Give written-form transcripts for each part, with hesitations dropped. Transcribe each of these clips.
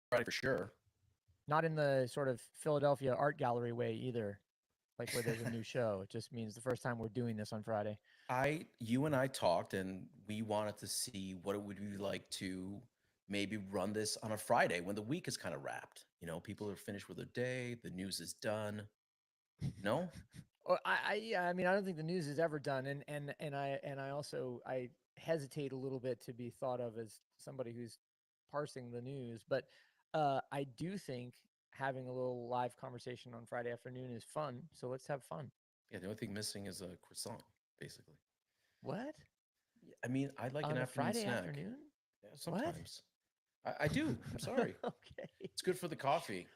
Friday for sure. Not in the sort of Philadelphia art gallery way either, like where there's a new show. It just means the first time we're doing this on Friday. You and I talked, and we wanted to see what it would be like to maybe run this on a Friday when the week is kind of wrapped. People are finished with their day, the news is done. No, Well, yeah, I mean, I don't think the news is ever done, and I also I hesitate a little bit to be thought of as somebody who's parsing the news, but I do think having a little live conversation on Friday afternoon is fun. So let's have fun. yeah, the only thing missing is a croissant, basically. What I mean, I like an on a afternoon Friday snack. afternoon? Yeah, What? sometimes I do. I'm sorry. Okay. It's good for the coffee.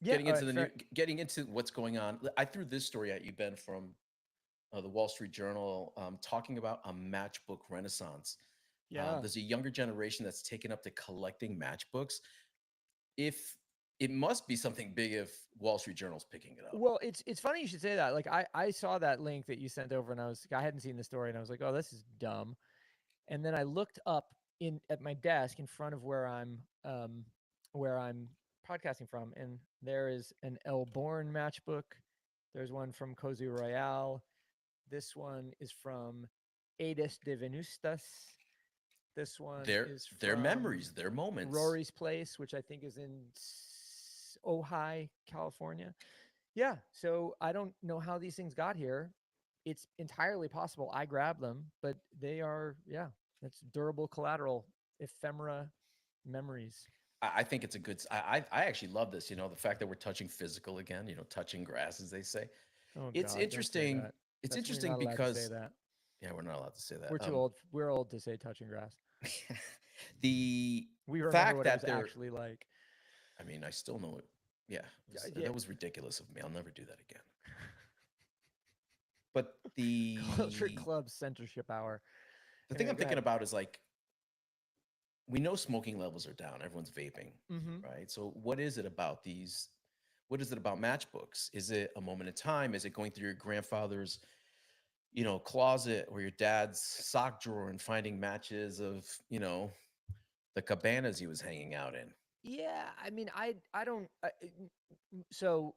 Yeah. All right. Getting into what's going on. I threw this story at you, Ben, from the Wall Street Journal, talking about a matchbook renaissance. Yeah. There's a younger generation that's taken up to collecting matchbooks. If it must be something big if Wall Street Journal's picking it up. Well, it's funny you should say that. Like I saw that link that you sent over, and I hadn't seen the story, and I was like, oh, this is dumb. And then I looked up in at my desk in front of where I'm podcasting from, and there is an El Born matchbook. There's one from Cozy Royale. This one is from Edis de Venustas. This one is Their from memories, their moments. Rory's Place, which I think is in Ojai, California. Yeah, so I don't know how these things got here. It's entirely possible I grabbed them, but they are, yeah, that's durable collateral, ephemera memories. I think it's a good. I actually love this. The fact that we're touching physical again. Touching grass, as they say. Oh It's God, don't say interesting. that. It's That's You're interesting not allowed to say because that. yeah, we're not allowed to say that. We're too old. We're old to say touching grass. The We remember fact what it was that they're. actually like. I mean, I still know it. Yeah, Yeah. that was ridiculous of me. I'll never do that again. But the Culture Club censorship hour. the thing Anyway, I'm go thinking ahead. about is like we know smoking levels are down. Everyone's vaping, Mm-hmm. right? So what is it about these? What is it about matchbooks? Is it a moment in time? Is it going through your grandfather's, closet or your dad's sock drawer and finding matches of, the cabanas he was hanging out in? Yeah, I mean, I don't. So,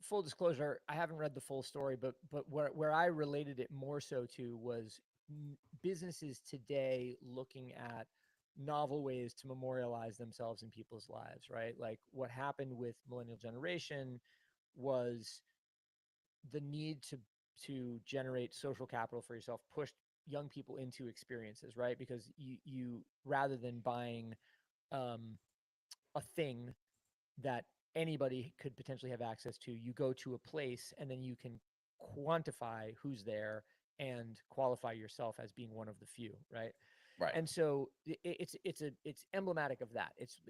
full disclosure, I haven't read the full story, but where I related it more so to was businesses today looking at novel ways to memorialize themselves in people's lives, right? Like what happened with millennial generation was the need to generate social capital for yourself pushed young people into experiences, right? Because you rather than buying um, a thing that anybody could potentially have access to, you go to a place and then you can quantify who's there and qualify yourself as being one of the few, right? Right. And so it's emblematic of that. It's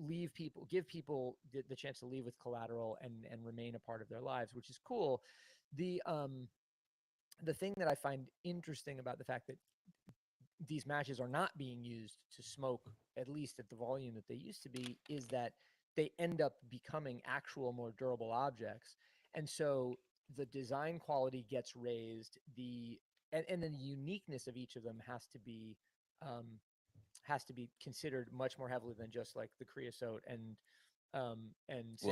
leave people, give people the chance to leave with collateral and remain a part of their lives, which is cool. The thing that I find interesting about the fact that these matches are not being used to smoke, at least at the volume that they used to be, is that they end up becoming actual more durable objects. And so the design quality gets raised, and then the uniqueness of each of them um, has to be considered much more heavily than just like the creosote and Well,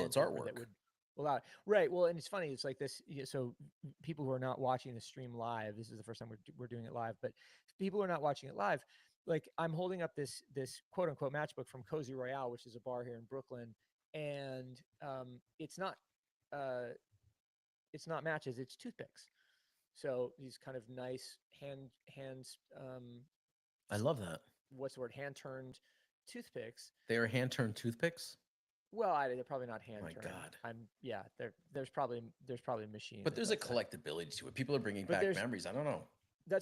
it's sandpaper that artwork. would allow it. Right. Well, and it's funny. It's like this. So people who are not watching the stream live, this is the first time we're doing it live, but people who are not watching it live, like I'm holding up this quote unquote matchbook from Cozy Royale, which is a bar here in Brooklyn, and uh, it's not matches, it's toothpicks. So these kind of nice hands I love that. what's the word, hand turned toothpicks. They are hand turned toothpicks. Well, they're probably not hand My turned. God. Yeah. There's probably a machine But that there's a does that. collectability to it. People are bringing But back memories. I don't know.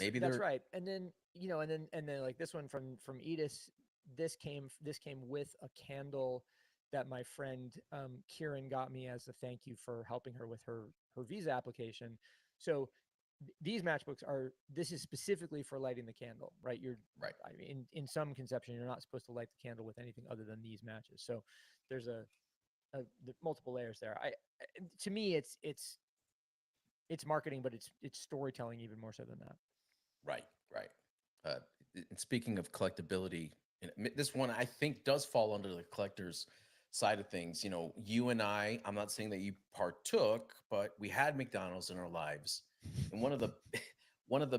Maybe that's they're right. And then and then like this one from Edis, this came with a candle that my friend Kieran got me as a thank you for helping her with her visa application. So these matchbooks are this is specifically for lighting the candle, right? right. I mean, in some conception, you're not supposed to light the candle with anything other than these matches. So there's the multiple layers there. To me, it's marketing, but it's storytelling even more so than that. Right. Right. And speaking of collectability, this one I think does fall under the collector's side of things, you and I'm not saying that you partook, but we had McDonald's in our lives. And one of the one of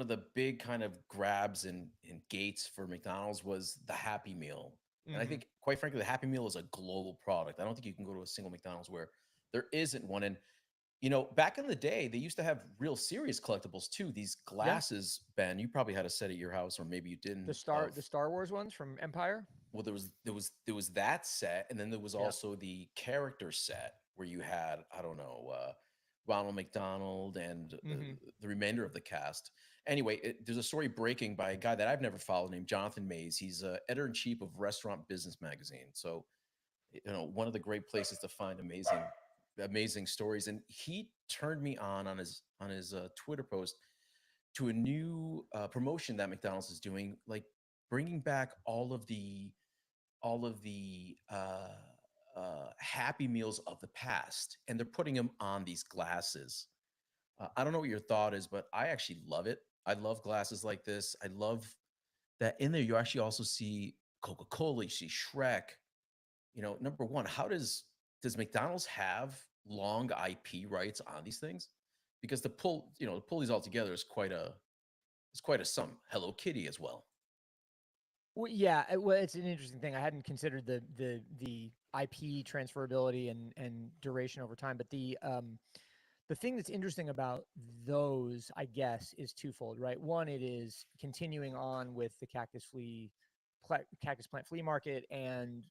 the big kind of grabs and gates for McDonald's was the Happy Meal. And I Hmm. think, quite frankly, the Happy Meal is a global product. I don't think you can go to a single McDonald's where there isn't one. And back in the day, they used to have real serious collectibles too. These Yeah, glasses, Ben, you probably had a set at your house, or maybe you the didn't. Star Of the Star Wars ones from Empire. well, there was that set, and then there was Yeah. also the character set where you had, I don't know, Ronald McDonald and Hmm. the remainder of the cast. Anyway, there's a story breaking by a guy that I've never followed named Jonathan Mays. He's editor in chief of Restaurant Business Magazine. So one of the great places to find amazing stories. And he turned me on his Twitter post to a new promotion that McDonald's is doing, like bringing back all of the Happy Meals of the past, and they're putting them on these glasses. I don't know what your thought is, but I actually love it. I love glasses like this. I love that in there you actually also see Coca-Cola, you see Shrek. Number one, how does McDonald's have long IP rights on these things? Because to pull these all together is quite a sum. Hello Kitty as well. Well, yeah, well, it's an interesting thing. I hadn't considered the IP transferability and duration over time, but the thing that's interesting about those, I guess, is twofold, right? One, it is continuing on with the Cactus Plant Flea Market and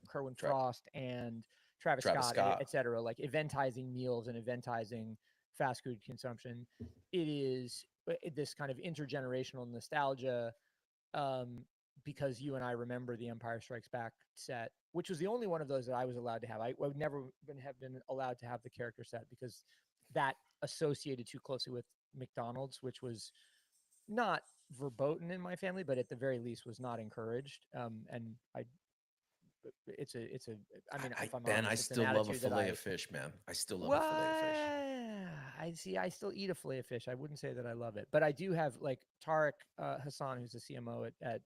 Kerwin Tra- Frost and Travis Travis Scott, Scott. et cetera, like eventizing meals and eventizing fast food consumption. It is this kind of intergenerational nostalgia, um, because you and I remember the Empire Strikes Back set, which was the only one of those that I was allowed to have. I would never have been allowed to have the character set because that associated too closely with McDonald's, which was not verboten in my family, but at the very least was not encouraged. And it's a, I mean, if I'm Ben, I honest, it's an still love a attitude that fillet of I, fish, man. I still love a well, fillet of fish. I see. I still eat a fillet of fish. I wouldn't say that I love it, but I do have like Tarek Hassan, who's the CMO at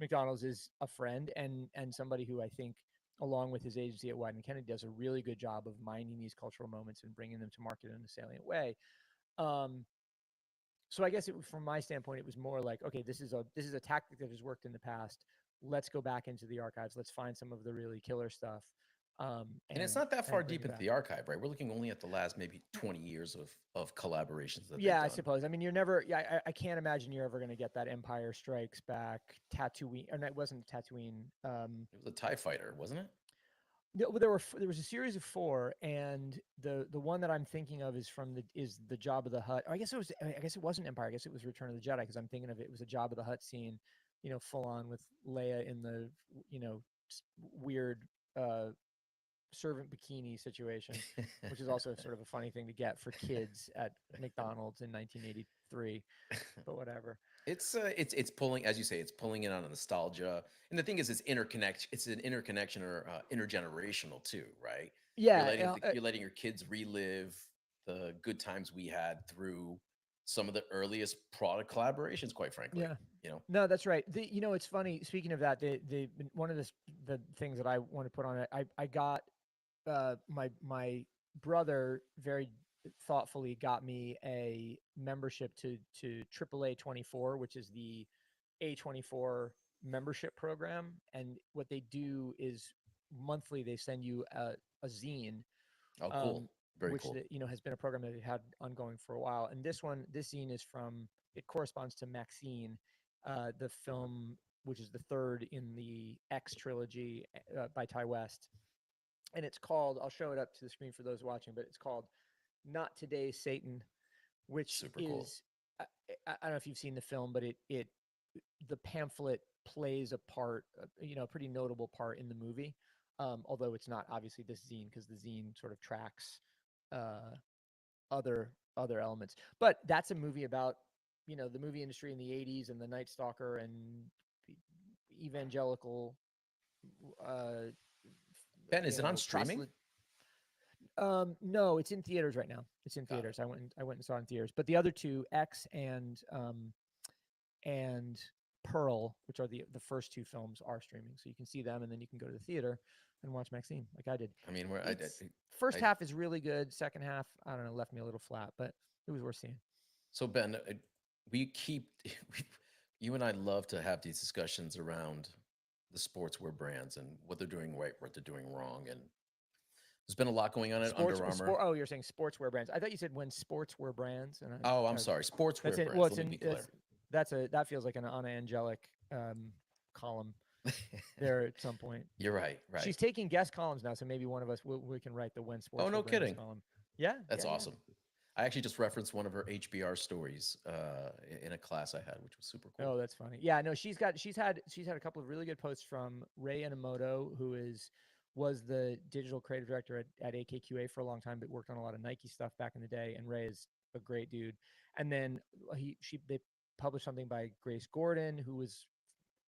McDonald's, is a friend and somebody who I think, along with his agency at Wieden Kennedy, does a really good job of mining these cultural moments and bringing them to market in a salient way. Um, so I guess from my standpoint, it was more like, okay, this is a tactic that has worked in the past. Let's go back into the archives. Let's find some of the really killer stuff, And it's and not that far bring deep it into back. the archive, right? We're looking only at the last maybe 20 years of collaborations that they've Yeah, I done. suppose. I mean, you're never. Yeah, I can't imagine you're ever going to get that Empire Strikes Back Tatooine. Or no, it wasn't Tatooine. It was a TIE fighter, wasn't it? Well, there was a series of four, and the one that I'm thinking of is the Jabba the Hutt. I guess it was. I guess it wasn't Empire. I guess it was Return of the Jedi, because I'm thinking of it. It was a Jabba the Hutt scene, full on with Leia in the weird uh, servant bikini situation, which is also sort of a funny thing to get for kids at McDonald's in 1983. But whatever. It's pulling, as you say, it's pulling in on a nostalgia. And the thing is, it's an interconnection or intergenerational too, right? You're letting Yeah, you're letting your kids relive the good times we had through some of the earliest product collaborations, quite frankly. yeah. You know, No, that's right. It's funny. Speaking of that, the one of the things that I want to put on it, I got my brother very thoughtfully got me a membership to AAA 24, which is the A24 membership program. And what they do is monthly they send you a zine, oh, cool, um, very which cool. has been a program that they had ongoing for a while. And this zine is from, it corresponds to Maxine, the film, which is the third in the X trilogy by Ty West. And it's called, I'll show it up to the screen for those watching, but it's called Not Today, Satan, which Super cool. is, I don't know if you've seen the film, but the pamphlet plays a part, a pretty notable part in the movie. Although it's not obviously this zine, because the zine sort of tracks uh, other elements. But that's a movie about the movie industry in the '80s and the Night Stalker and evangelical, uh, Ben, is it on streaming? proselyte. No, it's in theaters right now. It's in Got it. theaters. I went and saw it in theaters. But the other two, X and Pearl, which are the first two films, are streaming, so you can see them, and then you can go to the theater and watch Maxine, like I did. I mean, where It's first I half is really good. Second half, I don't know, left me a little flat, but it was worth seeing. so Ben, we keep you and I love to have these discussions around the sportswear brands and what they're doing right, what they're doing wrong, and there's been a lot going on at Sports, Under Armour. sport. Oh, you're saying sportswear brands. I thought you said when sports were brands, and Oh, I'm I sorry, that's sportswear it. Well, brands. it's Let me in be clear. that feels like an Anna Angelic column there at some point. You're right, right. She's taking guest columns now, so maybe one of us we can write the when Oh, sports no were brands kidding. column. Yeah, That's yeah, yeah. awesome. I actually just referenced one of her HBR stories in a class I had, which was super cool. Oh, that's funny. Yeah, no, she's had a couple of really good posts from Ray Inamoto, who was the digital creative director at AKQA for a long time, but worked on a lot of Nike stuff back in the day. And Ray is a great dude. And then they published something by Grace Gordon, who was,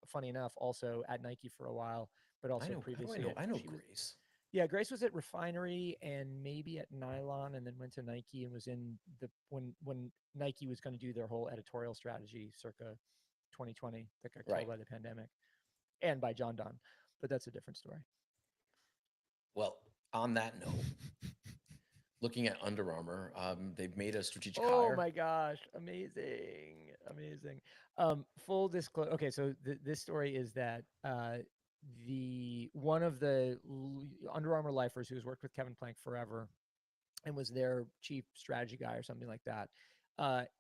funny enough, also at Nike for a while, but also previously I know she was, Grace. yeah, Grace was at Refinery and maybe at Nylon, and then went to Nike and was in the when Nike was going to do their whole editorial strategy circa 2020 that got Right. killed by the pandemic and by John Donne, but that's a different story. Well, on that note, looking at Under Armour, they've made a strategic Oh hire. my gosh, amazing, amazing. Full disclosure. Okay, so this story is that the one of the Under Armour lifers who has worked with Kevin Plank forever and was their chief strategy guy or something like that,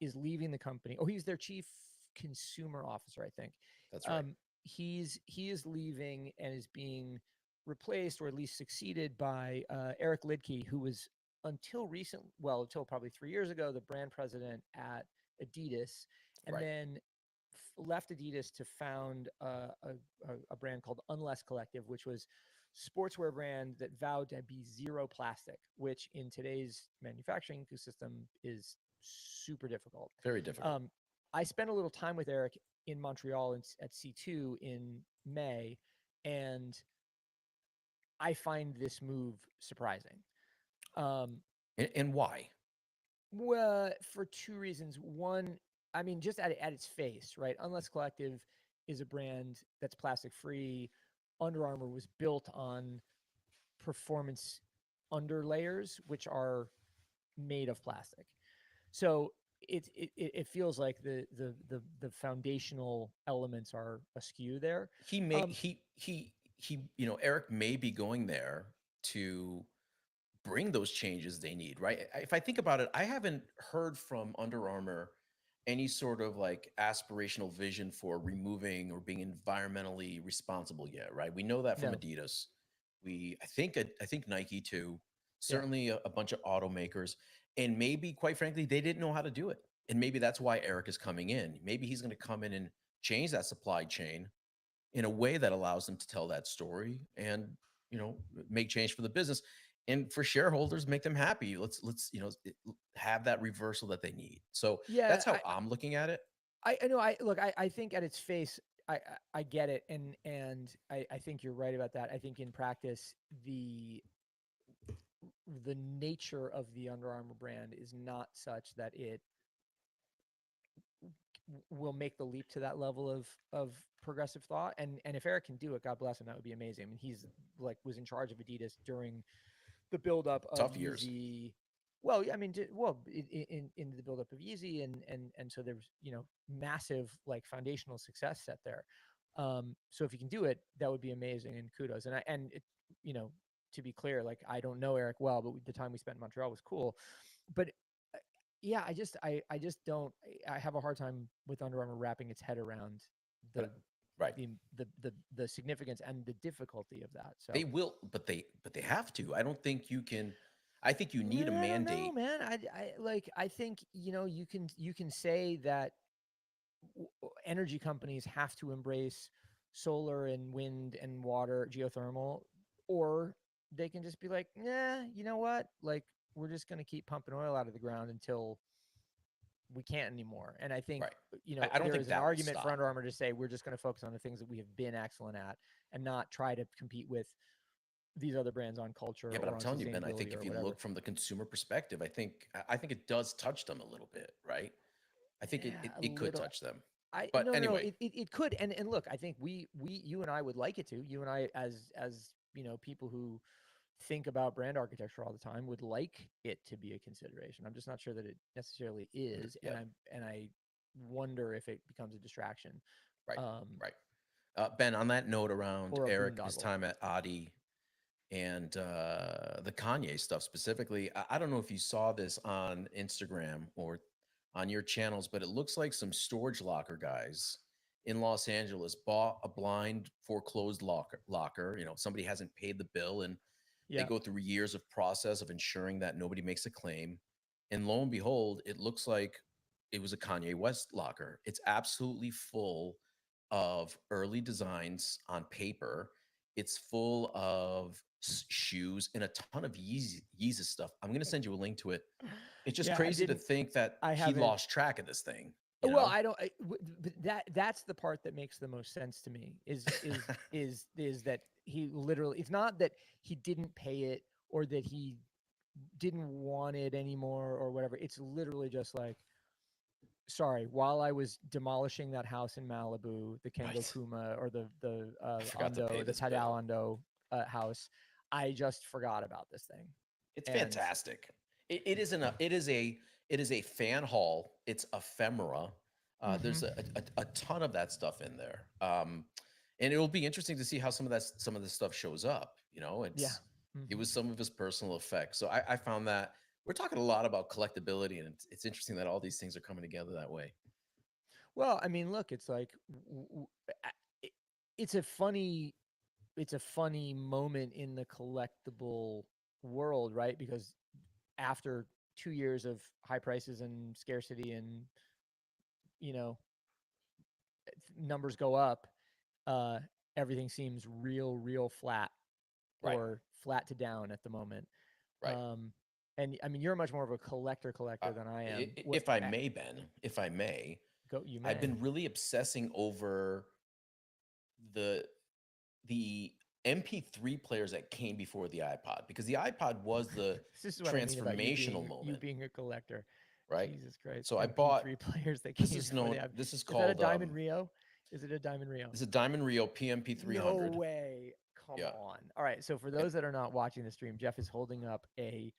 is leaving the company. Oh, he's their chief consumer officer, I think. That's right. He is leaving and is being replaced, or at least succeeded, by Eric Lidke, who was until probably 3 years ago, the brand president at Adidas, and Right. then left Adidas to found a brand called Unless Collective, which was sportswear brand that vowed to be zero plastic, which in today's manufacturing ecosystem is super difficult. Very difficult. I spent a little time with Eric in Montreal at C2 in May, and I find this move surprising. And why? Well, for two reasons. One, I mean, just at its face, right? Unless Collective is a brand that's plastic free. Under Armour was built on performance underlayers, which are made of plastic. So it feels like the foundational elements are askew there. He may you know, Eric may be going there to bring those changes they need, right? If I think about it, I haven't heard from Under Armour any sort of like aspirational vision for removing or being environmentally responsible yet, right? We know that from No, Adidas. I think Nike too. yeah, Certainly a bunch of automakers, and maybe quite frankly they didn't know how to do it. And maybe that's why Eric is coming in. Maybe he's going to come in and change that supply chain in a way that allows them to tell that story and, you know, make change for the business and for shareholders, make them happy. Let's you know, have that reversal that they need. So yeah. that's how I'm looking at it. I know. I think at its face, I get it, and I think you're right about that. I think in practice, the nature of the Under Armour brand is not such that it will make the leap to that level of progressive thought. And if Eric can do it, God bless him, that would be amazing. I mean, he's like was in charge of Adidas during the buildup of Tough years. Yeezy. Well, I mean, in the buildup of Yeezy, and so there's massive like foundational success set there. So if you can do it, that would be amazing, and kudos. You know, to be clear, like I don't know Eric well, but the time we spent in Montreal was cool. But yeah, I just don't. I have a hard time with Under Armour wrapping its head around the Right. the significance and the difficulty of that. So They will, but they have to. I don't think you can. I think you need a I don't know, mandate. man. I think you can say that energy companies have to embrace solar and wind and water geothermal, or they can just be like, yeah, you know what? Like we're just going to keep pumping oil out of the ground until we can't anymore. And I think, Right. I don't there think is an that will argument for stop. Under Armour to say we're just going to focus on the things that we have been excellent at and not try to compete with these other brands on culture Yeah, but or I'm on telling you, Ben, I think sustainability if or you whatever. look from the consumer perspective, I think it does touch them a little bit, right? I think Yeah, a it could little. touch them. But No, no, no, anyway, it could. And look, I think you and I would like it to. You and I, as people who think about brand architecture all the time, would like it to be a consideration. I'm just not sure that it necessarily is, yeah, and I wonder if it becomes a distraction, right, um, right. Ben, on that note, around or a Eric, his boondoggle. time at Adi and the Kanye stuff specifically, I don't know if you saw this on Instagram or on your channels, but it looks like some storage locker guys in Los Angeles bought a blind foreclosed locker. Somebody hasn't paid the bill, and they Yeah. go through years of process of ensuring that nobody makes a claim. And lo and behold, it looks like it was a Kanye West locker. It's absolutely full of early designs on paper. It's full of shoes and a ton of Yeezus stuff. I'm going to send you a link to it. It's just Yeah, I crazy to didn't. think that I he haven't. lost track of this thing, you Well, know? I don't. But that's the part that makes the most sense to me. Is that he literally? It's not that he didn't pay it or that he didn't want it anymore or whatever. It's literally just like, sorry, while I was demolishing that house in Malibu, the Kengo Right. Kuma, or the I forgot to pay Ando, the this Tadao bill. Ando house, I just forgot about this thing. It's And fantastic. It isn't a. It is a fan haul. It's ephemera. There's hmm a ton of that stuff in there, and it'll be interesting to see how some of this stuff shows up. yeah. It hmm was some of his personal effects. So I found that we're talking a lot about collectability, and it's interesting that all these things are coming together that way. Well, I mean, look, it's like it- it's a funny moment in the collectible world, right? Because after 2 years of high prices and scarcity, and you know numbers go up, uh, everything seems real flat, Right. or flat to down at the moment. Right. Um, and I mean, you're much more of a collector than I am. If I may, Ben, if I may, Go, you I've may. been really obsessing over the the MP3 players that came before the iPod, because the iPod was the This is what I mean about transformational you moment, being a collector. right? Jesus Christ. So I bought MP3 players that came before the app. this is Is that a called Diamond Rio? Is it a Diamond Rio? this is a Diamond Rio PMP No 300. way. Come Yeah. on. All right. So for And those that are not watching the stream, Jeff is holding up a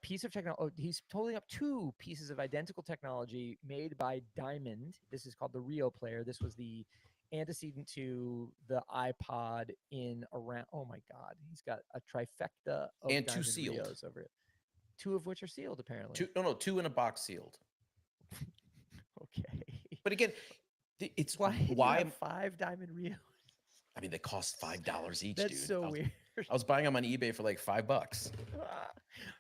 piece of technology. Oh, he's holding up two pieces of identical technology made by Diamond. This is called the Rio player. This was the antecedent to the iPod in around. Oh my God. He's got a trifecta of two Diamond sealed. Rios over it. Two of which are sealed, apparently. Two no no, two in a box sealed. Okay. But again, it's Why do you have why five Diamond Rios? I mean they cost $5 each, That's dude. so weird. I was buying them on eBay for like $5. Ah,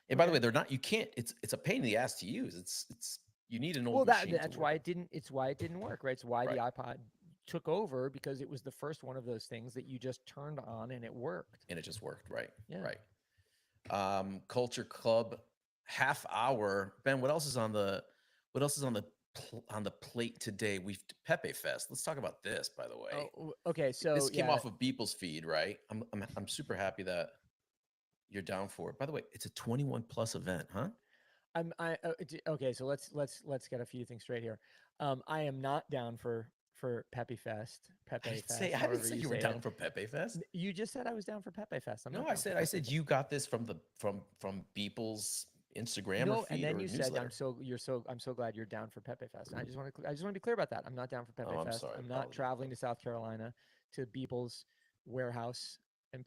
And by the way, okay. they're not. You can't. It's a pain in the ass to use. It's you need an Well, old machine to that's work why with. it didn't. It's why it didn't work, right? It's why the Right. iPod took over, because it was the first one of those things that you just turned on and it worked. And it just worked. Right. Yeah. Right. Culture Club half hour. Ben, what else is on the plate today? We've Pepe Fest. Let's talk about this. By the way, Okay. So this came yeah, off of Beeple's feed, right? I'm super happy that you're down for it. By the way, it's a 21 plus event, huh? okay. So let's get a few things straight here. I am not down for Pepe Fest, Pepe Fest, I didn't however say you you were say it. down for Pepe Fest. You just said I was down for Pepe Fest. I'm No, not down for I Pepe said Fest. you got this from the from Beeple's Instagram or No, and feed then or you said newsletter. I'm so glad you're down for Pepe Fest. And I just want to be clear about that. I'm not down for Oh, Pepe I'm Fest. sorry. I'm not Apologies. traveling to South Carolina to Beeple's warehouse and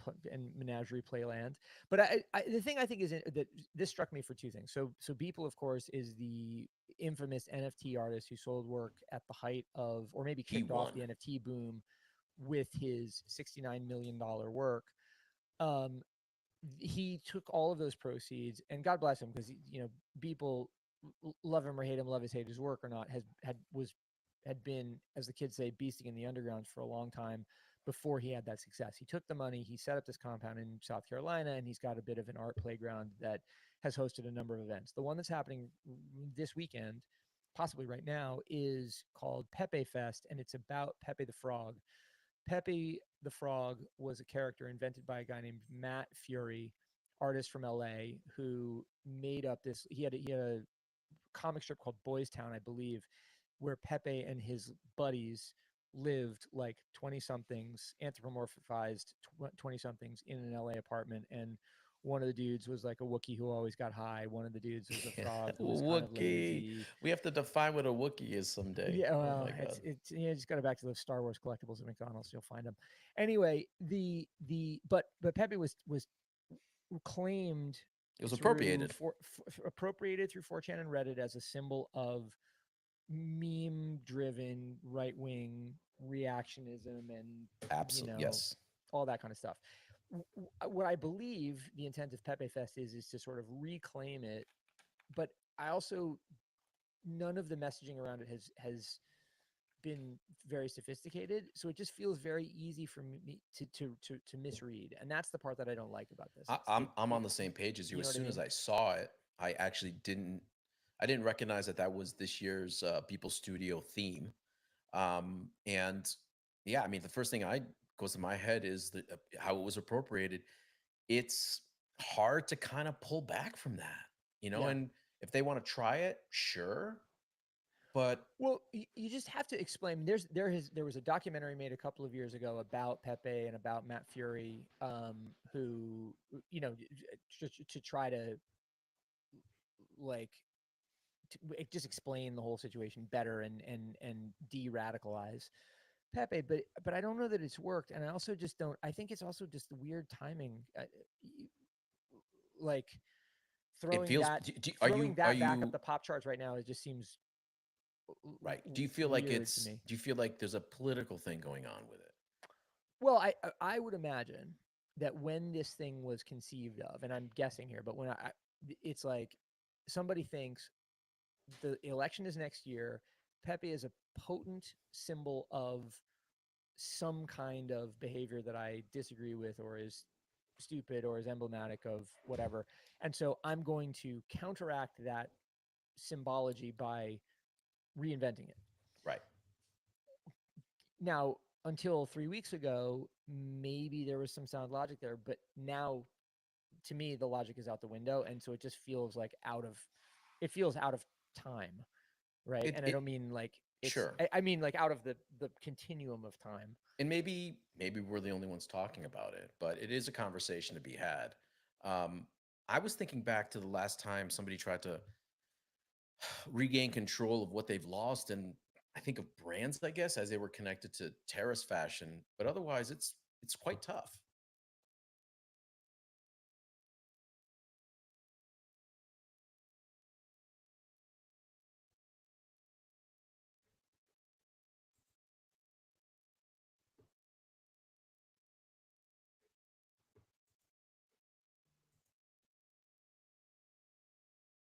Menagerie Playland. But the thing I think is that this struck me for two things. So Beeple, of course, is the infamous NFT artist who sold work at the height of, or maybe He kicked off the won. NFT boom with his $69 million work. Um, he took all of those proceeds, and God bless him, because people love him or hate him, hate his work or not, had been, as the kids say, beasting in the underground for a long time before he had that success. He took the money, he set up this compound in South Carolina, and he's got a bit of an art playground that has hosted a number of events. The one that's happening this weekend, possibly right now, is called Pepe Fest, and it's about Pepe the Frog. Pepe the Frog was a character invented by a guy named Matt Fury, artist from LA, who made up this. He had a comic strip called Boys Town, I believe, where Pepe and his buddies lived like 20 somethings, anthropomorphized 20 somethings in an LA apartment. And one of the dudes was like a Wookiee who always got high. One of the dudes was a frog who was kind of Wookiee. lazy. We have to define what a Wookiee is someday. Yeah, Oh well, my God. it's just go back to those Star Wars collectibles at McDonald's, you'll find them. Anyway, but Pepe was claimed It was through appropriated. appropriated through 4chan and Reddit as a symbol of meme driven right wing reactionism and Absolutely. Yes. all that kind of stuff. What I believe the intent of Pepe Fest is to sort of reclaim it, but I also none of the messaging around it has been very sophisticated, so it just feels very easy for me to misread, and that's the part that I don't like about this. I'm on the same page as you. You know As what I soon as mean? I saw it, I actually didn't recognize that that was this year's People Studio theme. And yeah, I mean, the first thing I goes to my head is how it was appropriated. It's hard to kind of pull back from that, Yeah. and if they want to try it, sure. But Well, you just have to explain. There was a documentary made a couple of years ago about Pepe and about Matt Fury, who to try to like just explain the whole situation better and de-radicalize Pepe. But I don't know that it's worked, and I also just don't. I think it's also just the weird timing, like it throwing feels. that Are you back up the pop charts right now. It just seems right? Do you feel like weird to it's? me. Do you feel like there's a political thing going on with it? Well, I would imagine that when this thing was conceived of, and I'm guessing here, but it's like somebody thinks the election is next year. Pepe is a potent symbol of some kind of behavior that I disagree with, or is stupid, or is emblematic of whatever. And so I'm going to counteract that symbology by reinventing it. Right. Now, until 3 weeks ago, maybe there was some sound logic there, but now to me the logic is out the window, and so it just feels like it feels out of time, right? It And I it don't mean like it's sure. I mean like out of the continuum of time. And maybe we're the only ones talking about it, but it is a conversation to be had. I was thinking back to the last time somebody tried to regain control of what they've lost, and I think of brands, I guess, as they were connected to terrace fashion, but otherwise it's quite tough.